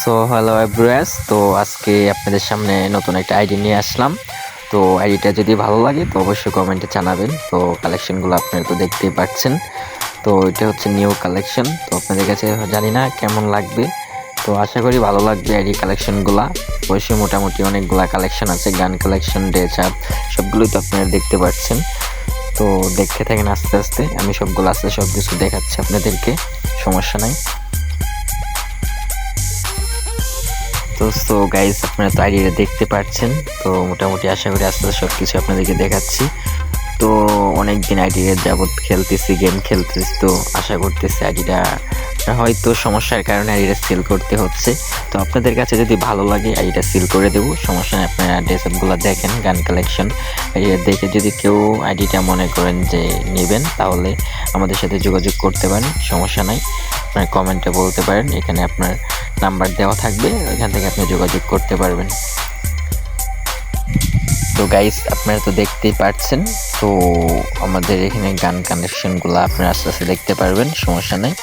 So hello everyone, তো আজকে আপনাদের সামনে নতুন একটা আইডি নিয়ে আসলাম। তো আইডিটা যদি ভালো লাগে তো অবশ্যই কমেন্টে জানাবেন। তো কালেকশনগুলো আপনারা তো দেখতেই পাচ্ছেন। তো এটা হচ্ছে নিউ কালেকশন, তো আপনাদের কাছে জানি না কেমন লাগবে, তো আশা করি ভালো লাগবে। আইডি কালেকশনগুলা অবশ্যই মোটামুটি অনেকগুলা কালেকশন আছে, গান কালেকশন, ড্রেস আপ সবগুলোই তো আপনারা দেখতে পাচ্ছেন। তো দেখতে থাকেন আস্তে আস্তে, আমি সবগুলো আস্তে সব কিছু দেখাচ্ছি আপনাদেরকে, সমস্যা নাই। তো গাইজ আপনারা তো আইডিটা দেখতে পাচ্ছেন। তো মোটামুটি আশা করি আস্তে আস্তে সব কিছু আপনাদেরকে দেখাচ্ছি। তো অনেক দিন আইডিটা যাবৎ খেলতেছি, গেম খেলতেছি, তো আশা করতেছি আইডিটা হয়তো সমস্যার কারণে আইডিটা সেল করতে হচ্ছে। তো আপনাদের কাছে যদি ভালো লাগে আইডিটা সেল করে দেবো, সমস্যা নেই। আপনারা ড্রেসআপগুলো দেখেন, গান কালেকশন আইডিটা দেখে যদি কেউ আইডিটা মনে করেন যে নেবেন, তাহলে আমাদের সাথে যোগাযোগ করতে পারেন, সমস্যা নাই। আপনার কমেন্টে বলতে পারেন, এখানে আপনার নাম্বার দেওয়া থাকবে, ওইখান থেকে আপনি যোগাযোগ করতে পারবেন। তো গাইস আপনারা তো দেখতেই পাচ্ছেন, তো আমাদের এখানে গান কানেকশনগুলো আপনারা আস্তে আস্তে দেখতে পারবেন, সমস্যা নেই।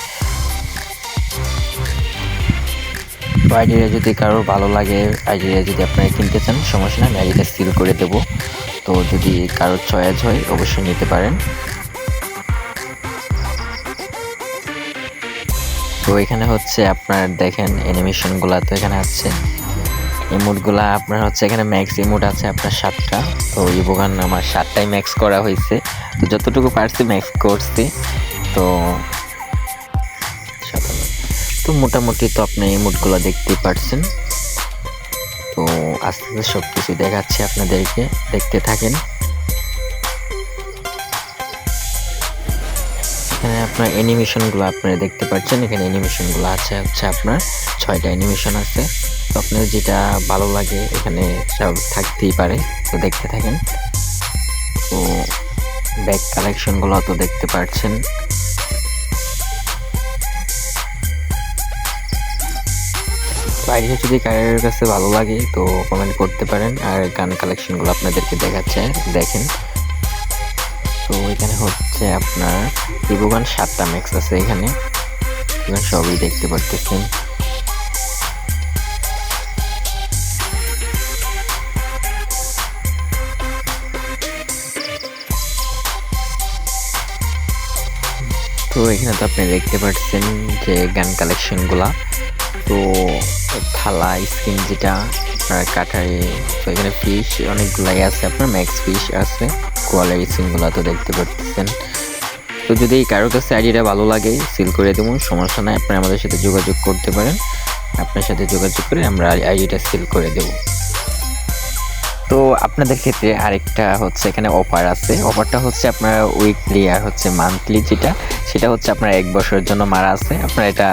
তো আইডিয়া যদি কারোর ভালো লাগে, আইডিয়া যদি আপনারা কিনতে চান, সমস্যা নেই, আমি আইডিটা সিল করে দেবো। তো যদি কারোর চয়েস হয় অবশ্যই নিতে পারেন। তো এখানে হচ্ছে আপনার দেখেন অ্যানিমেশনগুলো, তো এখানে আছে ইমোটগুলা আপনার হচ্ছে, এখানে ম্যাক্স ইমোট আছে আপনার 7টা। তো ইবোগান আমার 7টাই ম্যাক্স করা হয়েছে, তো যতটুকু পারছি ম্যাক্স করছি। তো তো মোটামুটি তো আপনি ইমোটগুলো দেখতেই পারছেন। তো আস্তে আস্তে সব কিছু দেখাচ্ছি আপনাদেরকে, দেখতে থাকেন। এখানে আপনার অ্যানিমেশনগুলো আপনারা দেখতে পাচ্ছেন, এখানে অ্যানিমেশনগুলো আছে হচ্ছে আপনার 6টা অ্যানিমেশন আছে। তো আপনার যেটা ভালো লাগে এখানে সব থাকতেই পারে, তো দেখতে থাকেন। তো ব্যাগ কালেকশনগুলো তো দেখতে পাচ্ছেন। আইডিয়া যদি কারোর কাছে ভালো লাগে তো কমেন্ট করতে পারেন, আর গান কালেকশনগুলো আপনাদেরকে দেখাচ্ছে, দেখেন। তো এখানে হচ্ছে আপনার ভিভো গান 7টা ম্যাক্স আছে, এখানে সবই দেখতে পারতেছেন। তো এখানে তো আপনি দেখতে পাচ্ছেন যে গান কালেকশনগুলা, তো থালা স্কিন যেটা আপনার কাঠারে, তো এখানে ফিশ অনেকগুলাই আছে, আপনার ম্যাক্স ফিশ আছে, কোয়ালিটি স্কিনগুলো তো দেখতে পাচ্ছেন। তো যদি কারোর কাছে আইডিটা ভালো লাগে সিল করে দেবো, সমস্যা নাই। আপনি আমাদের সাথে যোগাযোগ করতে পারেন, আপনার সাথে যোগাযোগ করে আমরা আইডিটা সিল করে দেব। তো আপনাদের ক্ষেত্রে আরেকটা হচ্ছে এখানে অফার আছে, অফারটা হচ্ছে আপনার উইকলি আর হচ্ছে মান্থলি, যেটা সেটা হচ্ছে আপনার 1 বছরের জন্য মারা আছে। আপনারা এটা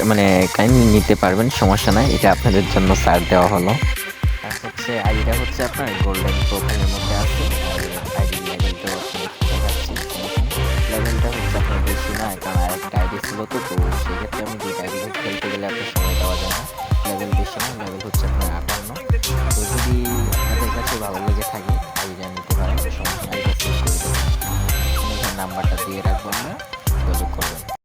মানে কাইন্ডলি নিতে পারবেন, সমস্যা নাই, এটা আপনাদের জন্য ছাড় দেওয়া হলো। আর হচ্ছে আইডিটা হচ্ছে আপনার গোল্ডেন প্রোফাইলের মধ্যে আছে, আর আইডি লেভেলটাও দেখাচ্ছি, লেভেলটা হচ্ছে আপনার বেশি না, কারণ আরেকটা আইডি ছিল, তো সেক্ষেত্রে আমি 2টা আইডি খেলতে গেলে আপনার সময় দেওয়া যায় না। লেভেল বেশি না, লেভেল হচ্ছে আপনার 58। তো যদি আপনাদের কাছে ভালো লেগে থাকে আইডিটা নিতে পারেন, সমস্যা আইডিটা সেভ করে দেবেন, নাম্বারটা দিয়ে রাখবেন না, যোগাযোগ করবেন।